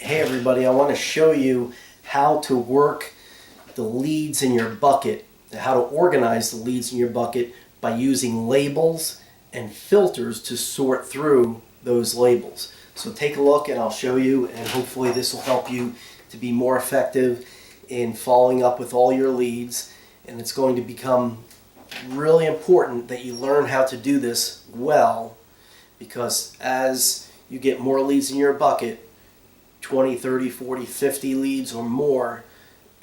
Hey everybody, I want to show you how to work the leads in your bucket, how to organize the leads in your bucket by using labels and filters to sort through those labels. So take a look and I'll show you, and hopefully this will help you to be more effective in following up with all your leads. And it's going to become really important that you learn how to do this well, because as you get more leads in your bucket, 20, 30, 40, 50 leads or more,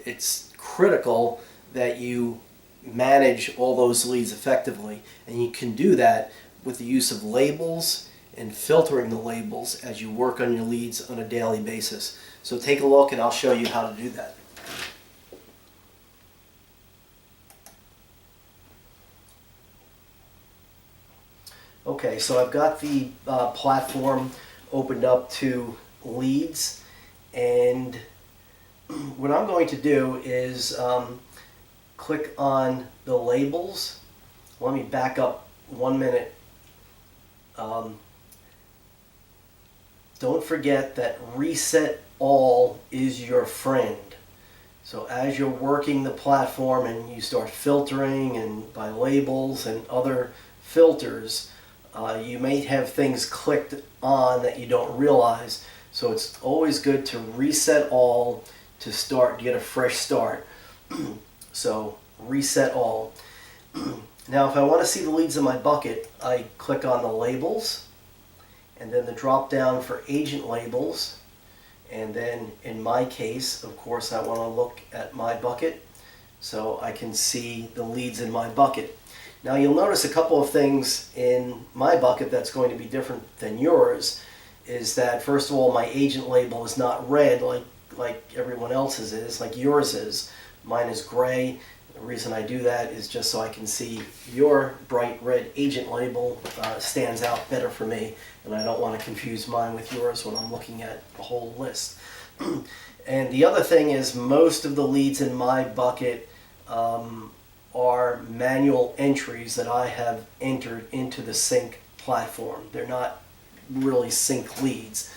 it's critical that you manage all those leads effectively. And you can do that with the use of labels and filtering the labels as you work on your leads on a daily basis. So take a look and I'll show you how to do that. Okay, so I've got the platform opened up to leads, and what I'm going to do is click on the labels. Let me back up 1 minute. Don't forget that reset all is your friend. So as you're working the platform and you start filtering and by labels and other filters, you may have things clicked on that you don't realize. So it's always good to reset all to get a fresh start. So reset all. Now if I want to see the leads in my bucket, I click on the labels and then the drop down for agent labels. And then in my case, of course, I want to look at my bucket so I can see the leads in my bucket. Now you'll notice a couple of things in my bucket that's going to be different than yours. Is that first of all, my agent label is not red like everyone else's is, like yours is. Mine is gray. The reason I do that is just so I can see your bright red agent label stands out better for me, and I don't want to confuse mine with yours when I'm looking at the whole list. And the other thing is most of the leads in my bucket are manual entries that I have entered into the Sync platform. They're not really Sync leads,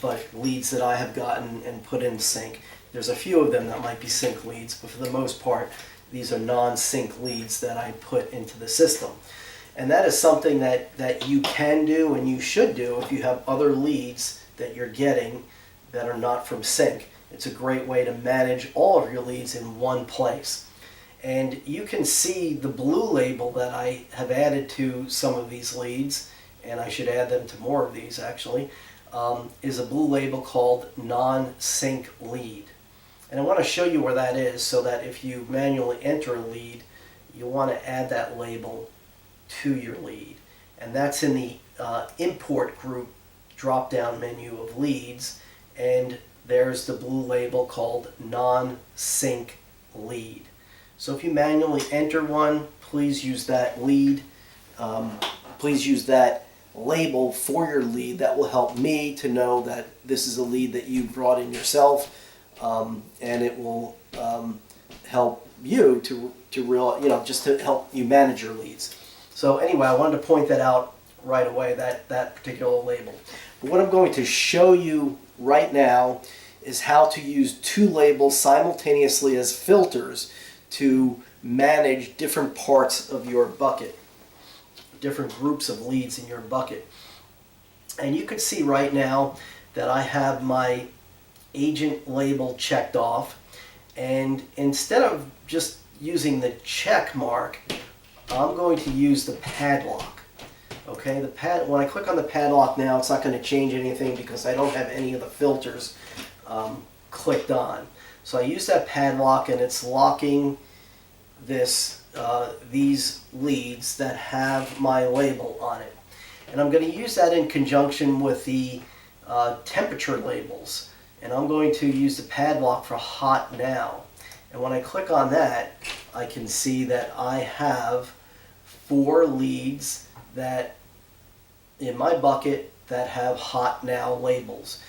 but leads that I have gotten and put in Sync. There's a few of them that might be Sync leads, but for the most part, these are non-Sync leads that I put into the system. And that is something that you can do and you should do if you have other leads that you're getting that are not from Sync. It's a great way to manage all of your leads in one place. And you can see the blue label that I have added to some of these leads, and I should add them to more of these actually, is a blue label called NonSink Lead. And I want to show you where that is so that if you manually enter a lead, you'll want to add that label to your lead. And that's in the import group drop-down menu of leads, and there's the blue label called NonSink Lead. So if you manually enter one, please use that lead. Please use that label for your lead. That will help me to know that this is a lead that you brought in yourself, and it will help you just to help you manage your leads. So anyway, I wanted to point that out right away, that particular label. But what I'm going to show you right now is how to use two labels simultaneously as filters to manage different parts of your bucket, different groups of leads in your bucket. And you can see right now that I have my agent label checked off, and instead of just using the check mark, I'm going to use the padlock. Okay, when I click on the padlock now, it's not going to change anything because I don't have any of the filters clicked on. So I use that padlock and it's locking these leads that have my label on it. And I'm going to use that in conjunction with the temperature labels. And I'm going to use the padlock for hot now. And when I click on that, I can see that I have 4 leads that in my bucket that have hot now labels.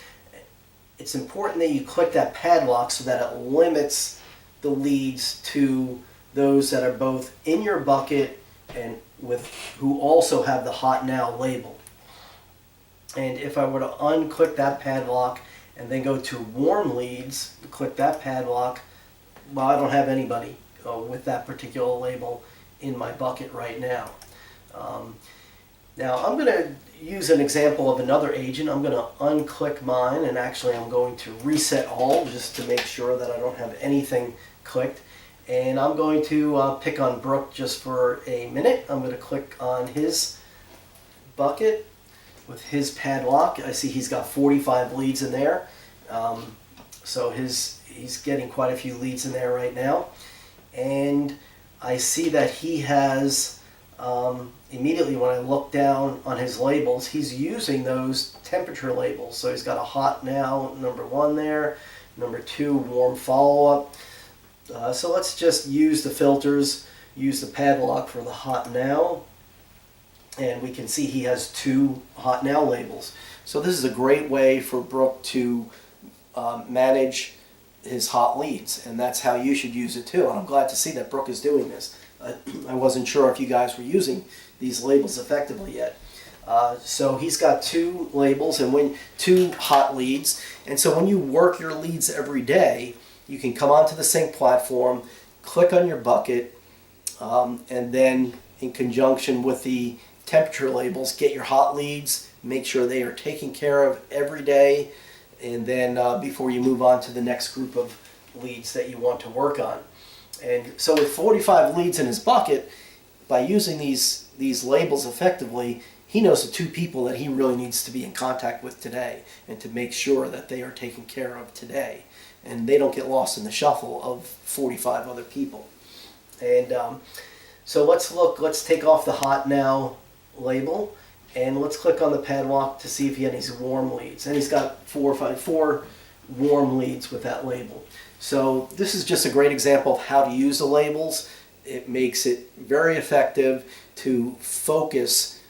It's important that you click that padlock so that it limits the leads to those that are both in your bucket and who also have the hot now label. And if I were to unclick that padlock and then go to warm leads, click that padlock. Well, I don't have anybody with that particular label in my bucket right now. Now I'm going to use an example of another agent. I'm going to unclick mine, and actually I'm going to reset all just to make sure that I don't have anything clicked. And I'm going to pick on Brooke just for a minute. I'm going to click on his bucket with his padlock. I see he's got 45 leads in there. So he's getting quite a few leads in there right now. And I see that he has, immediately when I look down on his labels, he's using those temperature labels. So he's got a hot now, number 1 there, number 2, warm follow-up. So let's just use the filters, use the padlock for the hot now. And we can see he has 2 hot now labels. So this is a great way for Brooke to manage his hot leads, and that's how you should use it too. And I'm glad to see that Brooke is doing this. I wasn't sure if you guys were using these labels effectively yet. So he's got 2 labels and 2 hot leads. And so when you work your leads every day, you can come onto the Sync platform, click on your bucket, and then in conjunction with the temperature labels, get your hot leads, make sure they are taken care of every day, and then before you move on to the next group of leads that you want to work on. And so with 45 leads in his bucket, by using these labels effectively, he knows the 2 people that he really needs to be in contact with today and to make sure that they are taken care of today and they don't get lost in the shuffle of 45 other people. And so let's take off the hot now label, and let's click on the padlock to see if he had any warm leads. And he's got 4 warm leads with that label. So this is just a great example of how to use the labels. It makes it very effective to focus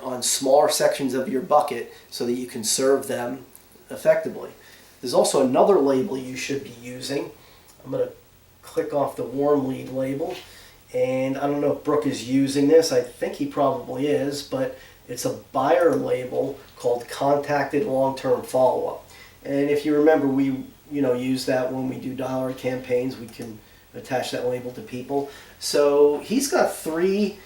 on smaller sections of your bucket so that you can serve them effectively. There's also another label you should be using. I'm going to click off the warm lead label. And I don't know if Brooke is using this. I think he probably is, but it's a buyer label called Contacted Long-Term Follow-Up. And if you remember, we use that when we do dollar campaigns. We can attach that label to people. So he's got 3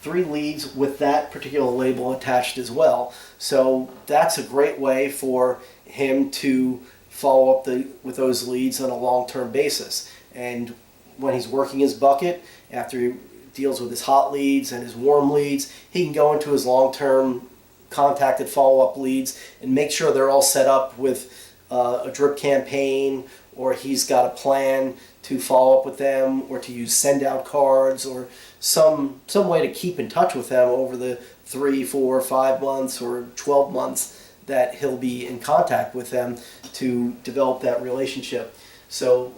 leads with that particular label attached as well. So that's a great way for him to follow up with those leads on a long-term basis. And when he's working his bucket, after he deals with his hot leads and his warm leads, he can go into his long-term contacted follow-up leads and make sure they're all set up with a drip campaign, or he's got a plan to follow up with them, or to use send-out cards, or some way to keep in touch with them over the 3, 4, 5 months or 12 months that he'll be in contact with them to develop that relationship. So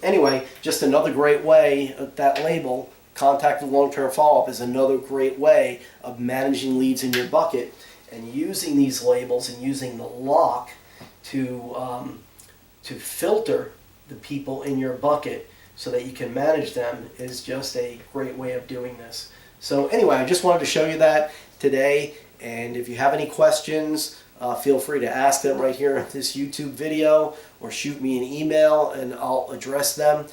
anyway, just another great way, that label, Contacted Long-Term Follow-Up, is another great way of managing leads in your bucket, and using these labels and using the lock to filter the people in your bucket so that you can manage them is just a great way of doing this. So anyway, I just wanted to show you that today, and if you have any questions, feel free to ask them right here in this YouTube video, or shoot me an email and I'll address them.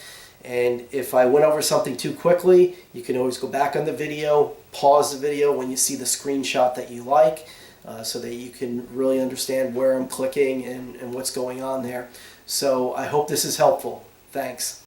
And if I went over something too quickly, you can always go back on the video, pause the video when you see the screenshot that you like, so that you can really understand where I'm clicking and what's going on there. So I hope this is helpful. Thanks.